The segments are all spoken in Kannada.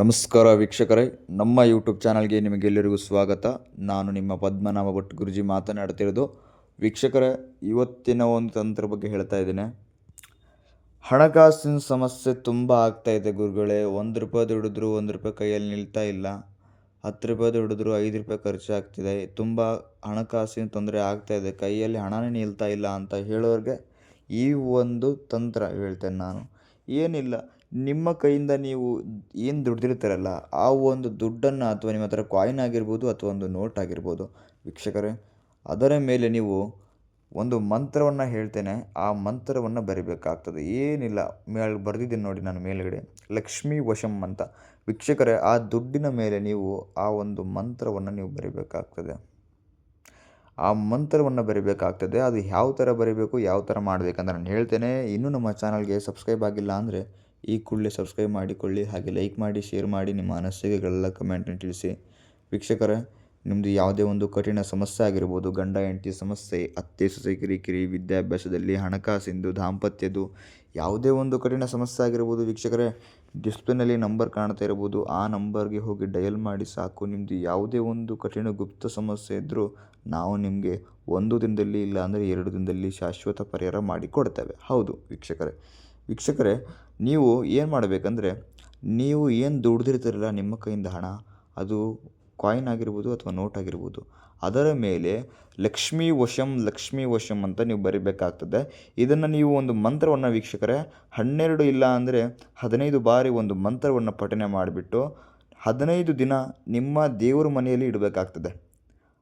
ನಮಸ್ಕಾರ ವೀಕ್ಷಕರೇ, ನಮ್ಮ ಯೂಟ್ಯೂಬ್ ಚಾನಲ್ಗೆ ನಿಮಗೆಲ್ಲರಿಗೂ ಸ್ವಾಗತ. ನಾನು ನಿಮ್ಮ ಪದ್ಮನಾಭ ಭಟ್ ಗುರುಜಿ ಮಾತನಾಡ್ತಿರೋದು. ವೀಕ್ಷಕರೇ, ಇವತ್ತಿನ ಒಂದು ತಂತ್ರ ಬಗ್ಗೆ ಹೇಳ್ತಾ ಇದ್ದೇನೆ. ಹಣಕಾಸಿನ ಸಮಸ್ಯೆ ತುಂಬ ಆಗ್ತಾಯಿದೆ ಗುರುಗಳೇ. 1 ರೂಪಾಯಿ ದುಡಿದ್ರೂ 1 ರೂಪಾಯಿ ಕೈಯಲ್ಲಿ ನಿಲ್ತಾ ಇಲ್ಲ. 10 ರೂಪಾಯಿ ದುಡಿದ್ರೂ 5 ರೂಪಾಯಿ ಖರ್ಚಾಗ್ತಿದೆ. ತುಂಬ ಹಣಕಾಸಿನ ತೊಂದರೆ ಆಗ್ತಾಯಿದೆ, ಕೈಯಲ್ಲಿ ಹಣನೇ ನಿಲ್ತಾ ಇಲ್ಲ ಅಂತ ಹೇಳೋರಿಗೆ ಈ ಒಂದು ತಂತ್ರ ಹೇಳ್ತೇನೆ ನಾನು. ಏನಿಲ್ಲ, ನಿಮ್ಮ ಕೈಯಿಂದ ನೀವು ಏನು ದುಡ್ದಿರ್ತಾರಲ್ಲ, ಆ ಒಂದು ದುಡ್ಡನ್ನು ಅಥವಾ ನಿಮ್ಮ ಹತ್ರ ಕಾಯಿನ್ ಆಗಿರ್ಬೋದು ಅಥವಾ ಒಂದು ನೋಟ್ ಆಗಿರ್ಬೋದು ವೀಕ್ಷಕರೇ, ಅದರ ಮೇಲೆ ನೀವು ಒಂದು ಮಂತ್ರವನ್ನು ಹೇಳ್ತೇನೆ. ಆ ಮಂತ್ರವನ್ನು ಬರಿಬೇಕಾಗ್ತದೆ. ಏನಿಲ್ಲ, ಬರೆದಿದ್ದೀನಿ ನೋಡಿ ನಾನು ಮೇಲ್ಗಡೆ, ಲಕ್ಷ್ಮೀ ವಶಂ ಅಂತ. ವೀಕ್ಷಕರೇ, ಆ ದುಡ್ಡಿನ ಮೇಲೆ ನೀವು ಆ ಒಂದು ಮಂತ್ರವನ್ನು ನೀವು ಬರಿಬೇಕಾಗ್ತದೆ. ಆ ಮಂತ್ರವನ್ನು ಬರಿಬೇಕಾಗ್ತದೆ. ಅದು ಯಾವ ಥರ ಬರಿಬೇಕು, ಯಾವ ಥರ ಮಾಡಬೇಕಂತ ನಾನು ಹೇಳ್ತೇನೆ. ಇನ್ನೂ ನಮ್ಮ ಚಾನಲ್ಗೆ ಸಬ್ಸ್ಕ್ರೈಬ್ ಆಗಿಲ್ಲ ಅಂದರೆ ಈ ಕೂಡಲೇ ಸಬ್ಸ್ಕ್ರೈಬ್ ಮಾಡಿಕೊಳ್ಳಿ. ಹಾಗೆ ಲೈಕ್ ಮಾಡಿ, ಶೇರ್ ಮಾಡಿ, ನಿಮ್ಮ ಅನಿಸಿಕೆಗಳೆಲ್ಲ ಕಮೆಂಟ್ನ ತಿಳಿಸಿ. ವೀಕ್ಷಕರೇ, ನಿಮ್ಮದು ಯಾವುದೇ ಒಂದು ಕಠಿಣ ಸಮಸ್ಯೆ ಆಗಿರ್ಬೋದು, ಗಂಡ ಹೆಂಡತಿ ಸಮಸ್ಯೆ, ಅತ್ತೆ ಸೊಸೆ ಕಿರಿಕಿರಿ, ವಿದ್ಯಾಭ್ಯಾಸದಲ್ಲಿ, ಹಣಕಾಸಿಂದು, ದಾಂಪತ್ಯದ್ದು ಯಾವುದೇ ಒಂದು ಕಠಿಣ ಸಮಸ್ಯೆ ಆಗಿರ್ಬೋದು ವೀಕ್ಷಕರೇ, ಡಿಸ್ಪ್ಲೇನಲ್ಲಿ ನಂಬರ್ ಕಾಣ್ತಾ ಇರ್ಬೋದು. ಆ ನಂಬರ್ಗೆ ಹೋಗಿ ಡಯಲ್ ಮಾಡಿ ಸಾಕು. ನಿಮ್ಮದು ಯಾವುದೇ ಒಂದು ಕಠಿಣ ಗುಪ್ತ ಸಮಸ್ಯೆ ಇದ್ದರೂ ನಾವು ನಿಮಗೆ 1 ದಿನದಲ್ಲಿ ಇಲ್ಲ ಅಂದರೆ 2 ದಿನದಲ್ಲಿ ಶಾಶ್ವತ ಪರಿಹಾರ ಮಾಡಿಕೊಡ್ತೇವೆ. ಹೌದು ವೀಕ್ಷಕರೇ, ನೀವು ಏನು ಮಾಡಬೇಕಂದ್ರೆ, ನೀವು ಏನು ದುಡ್ದಿರ್ತೀರಲ್ಲ ನಿಮ್ಮ ಕೈಯಿಂದ ಹಣ, ಅದು ಕಾಯಿನ್ ಆಗಿರ್ಬೋದು ಅಥವಾ ನೋಟ್ ಆಗಿರ್ಬೋದು, ಅದರ ಮೇಲೆ ಲಕ್ಷ್ಮೀ ವಶಂ ಅಂತ ನೀವು ಬರಿಬೇಕಾಗ್ತದೆ. ಇದನ್ನು ನೀವು ಒಂದು ಮಂತ್ರವನ್ನು ವೀಕ್ಷಕರೇ 12 ಇಲ್ಲ ಅಂದರೆ 15 ಬಾರಿ ಒಂದು ಮಂತ್ರವನ್ನು ಪಠನೆ ಮಾಡಿಬಿಟ್ಟು 15 ದಿನ ನಿಮ್ಮ ದೇವ್ರ ಮನೆಯಲ್ಲಿ ಇಡಬೇಕಾಗ್ತದೆ.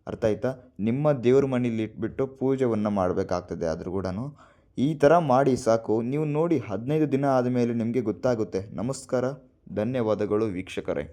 ಅರ್ಥ ಆಯ್ತಾ? ನಿಮ್ಮ ದೇವ್ರ ಮನೆಯಲ್ಲಿ ಇಟ್ಬಿಟ್ಟು ಪೂಜೆಯನ್ನು ಮಾಡಬೇಕಾಗ್ತದೆ. ಆದರೂ ಕೂಡ ಈ ಥರ ಮಾಡಿ ಸಾಕು. ನೀವು ನೋಡಿ, 15 ದಿನ ಆದಮೇಲೆ ನಿಮಗೆ ಗೊತ್ತಾಗುತ್ತೆ. ನಮಸ್ಕಾರ, ಧನ್ಯವಾದಗಳು ವೀಕ್ಷಕರೇ.